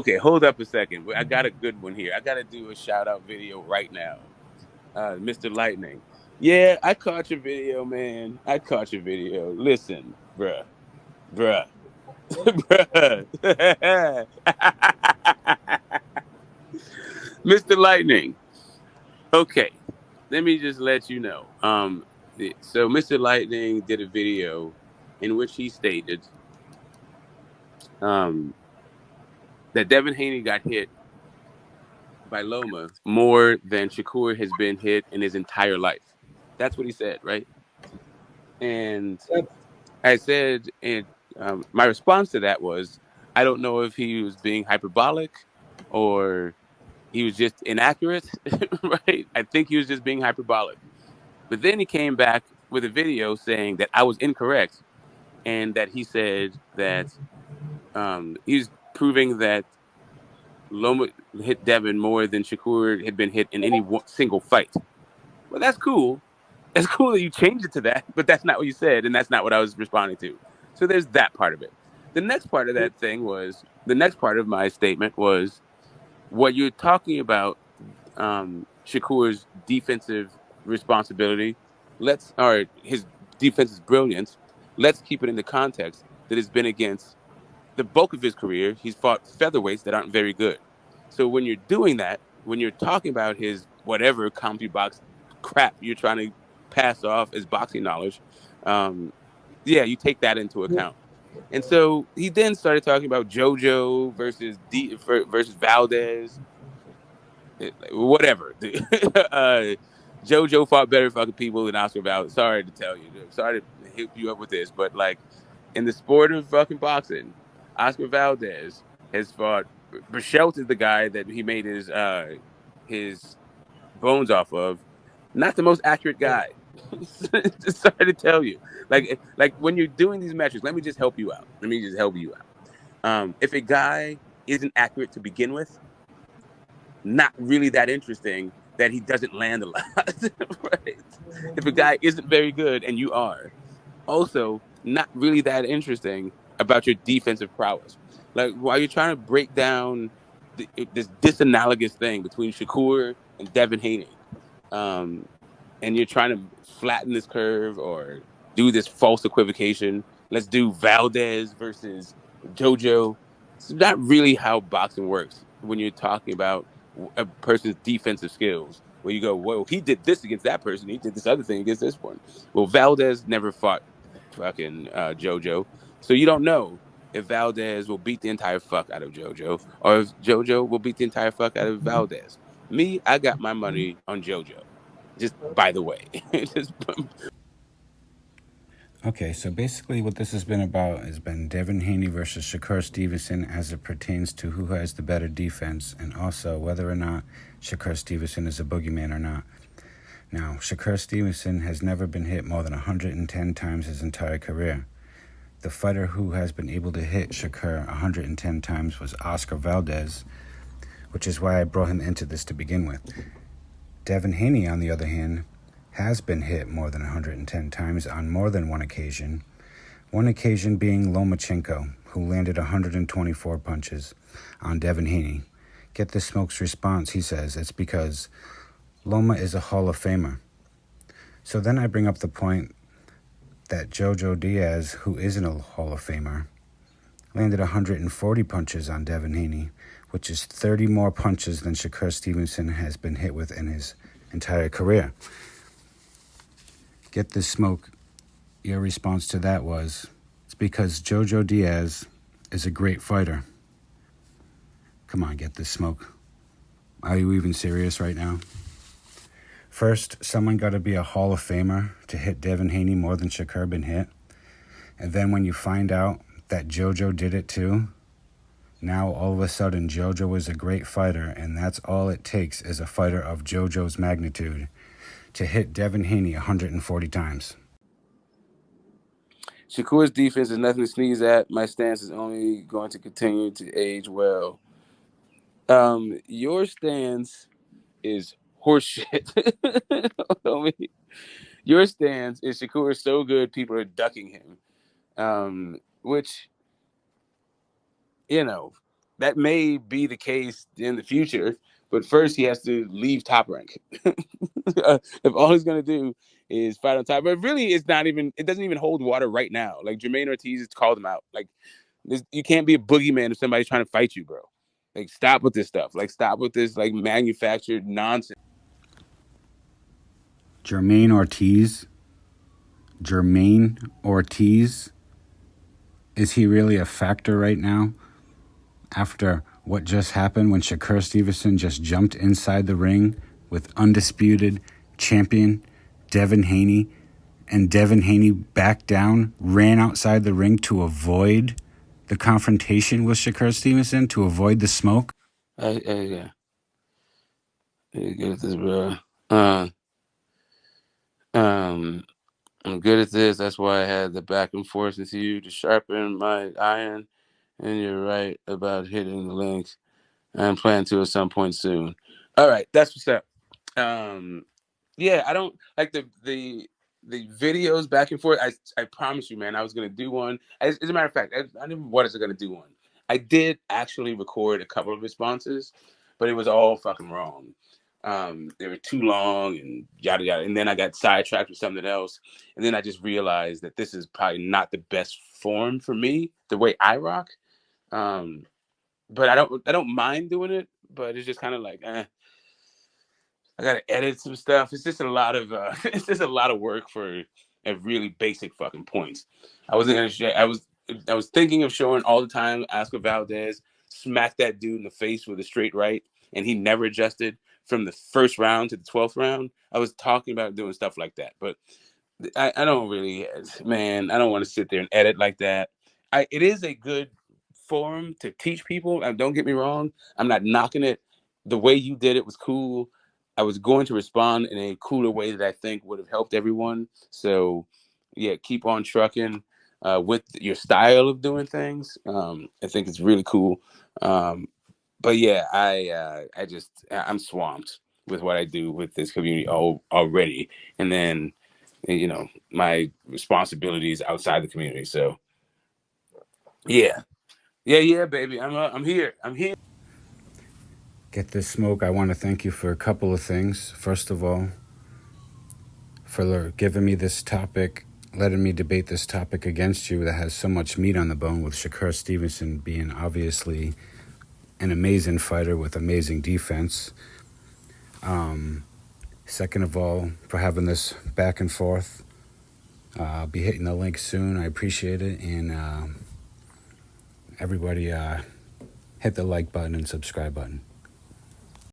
Okay, hold up a second. I got a good one here. I got to do a shout out video right now. Mr. Lightning. Yeah, I caught your video, man. I caught your video. Listen, bruh, bruh. Mr. Lightning. Okay, let me just let you know. So Mr. Lightning did a video in which he stated um, that Devin Haney got hit by Loma more than Shakur has been hit in his entire life. That's what he said, right? And I said, and my response to that was, I don't know if he was being hyperbolic or he was just inaccurate, right? I think he was just being hyperbolic. But then he came back with a video saying that I was incorrect and that he said that he's proving that Loma hit Devin more than Shakur had been hit in any single fight. Well, that's cool. It's cool that you changed it to that, but that's not what you said, and that's not what I was responding to. So there's that part of it. The next part of that thing was the next part of my statement was what you're talking about. Shakur's defensive responsibility. Or his defense's brilliance. Let's keep it in the context that it's been against the bulk of his career. He's fought featherweights that aren't very good. So when you're doing that, when you're talking about his whatever CompuBox crap you're trying to pass off as boxing knowledge, yeah, you take that into account. And so he then started talking about JoJo versus Valdez, whatever. JoJo fought better fucking people than Oscar Valdez. Sorry to tell you, sorry to hit you up with this, but like in the sport of fucking boxing, Oscar Valdez has fought. Bichelt is the guy that he made his bones off of. Not the most accurate guy. Just sorry to tell you. Like when you're doing these metrics, let me just help you out. Let me just help you out. If a guy isn't accurate to begin with, not really that interesting that he doesn't land a lot. Right? If a guy isn't very good and you are, also not really that interesting about your defensive prowess. Like while you're trying to break down this disanalogous thing between Shakur and Devin Haney, um, and you're trying to flatten this curve or do this false equivocation. Let's do Valdez versus JoJo. It's not really how boxing works when you're talking about a person's defensive skills. Where you go, well, he did this against that person. He did this other thing against this one. Well, Valdez never fought fucking JoJo. So you don't know if Valdez will beat the entire fuck out of JoJo or if JoJo will beat the entire fuck out of Valdez. Me, I got my money on JoJo. Just by the way. Just, Okay, so basically what this has been about has been Devin Haney versus Shakur Stevenson as it pertains to who has the better defense and also whether or not Shakur Stevenson is a boogeyman or not. Now, Shakur Stevenson has never been hit more than 110 times his entire career. The fighter who has been able to hit Shakur 110 times was Oscar Valdez, which is why I brought him into this to begin with. Devin Haney, on the other hand, has been hit more than 110 times on more than one occasion being Lomachenko, who landed 124 punches on Devin Haney. Get the Smoke's response, he says, it's because Loma is a Hall of Famer. So then I bring up the point that Jojo Diaz, who isn't a Hall of Famer, landed 140 punches on Devin Haney, which is 30 more punches than Shakur Stevenson has been hit with in his entire career. Get this Smoke, your response to that was, it's because Jojo Diaz is a great fighter. Come on, Get this Smoke. Are you even serious right now? First, someone got to be a Hall of Famer to hit Devin Haney more than Shakur been hit. And then when you find out that Jojo did it too, now all of a sudden Jojo is a great fighter, and that's all it takes is a fighter of Jojo's magnitude to hit Devin Haney 140 times. Shakur's defense is nothing to sneeze at. My stance is only going to continue to age well. Your stance is horseshit. Your stance is Shakur is so good, people are ducking him. Which, you know, that may be the case in the future, but first he has to leave Top Rank. If all he's gonna do is fight on top, but really, it's not even. It doesn't even hold water right now. Like Jermaine Ortiz has called him out. Like you can't be a boogeyman if somebody's trying to fight you, bro. Like stop with this stuff. Like stop with this like manufactured nonsense. Jermaine Ortiz. Jermaine Ortiz. Is he really a factor right now? After what just happened when Shakur Stevenson just jumped inside the ring with undisputed champion Devin Haney, and Devin Haney backed down, ran outside the ring to avoid the confrontation with Shakur Stevenson, to avoid the smoke? Yeah. You good at this, bro. Uh, um, I'm good at this. That's why I had the back and forth with you to sharpen my iron. And you're right about hitting the links. I'm planning to at some point soon. All right, that's what's up. Yeah, I don't like the videos back and forth. I promise you, man, I was gonna do one. As a matter of fact, I didn't was gonna do one. I did actually record a couple of responses, but it was all fucking wrong. They were too long and yada yada. And then I got sidetracked with something else. And then I just realized that this is probably not the best form for me, the way I rock. But I don't mind doing it, but it's just kind of like, I gotta edit some stuff. It's just a lot of it's just a lot of work for a really basic fucking points. I wasn't gonna share. I was thinking of showing all the time Oscar Valdez smacked that dude in the face with a straight right, and he never adjusted from the first round to the 12th round. I was talking about doing stuff like that, but I don't really, man. I don't want to sit there and edit like that. It is a good forum to teach people. Don't get me wrong. I'm not knocking it. The way you did it was cool. I was going to respond in a cooler way that I think would have helped everyone. So, yeah, keep on trucking with your style of doing things. I think it's really cool. But yeah, I'm swamped with what I do with this community already, and then my responsibilities outside the community. So yeah, baby, I'm here. I'm here. Get this smoke. I want to thank you for a couple of things. First of all, for giving me this topic, letting me debate this topic against you that has so much meat on the bone, with Shakur Stevenson being obviously an amazing fighter with amazing defense. Second of all, for having this back and forth. I'll be hitting the link soon. I appreciate it. And everybody hit the like button and subscribe button.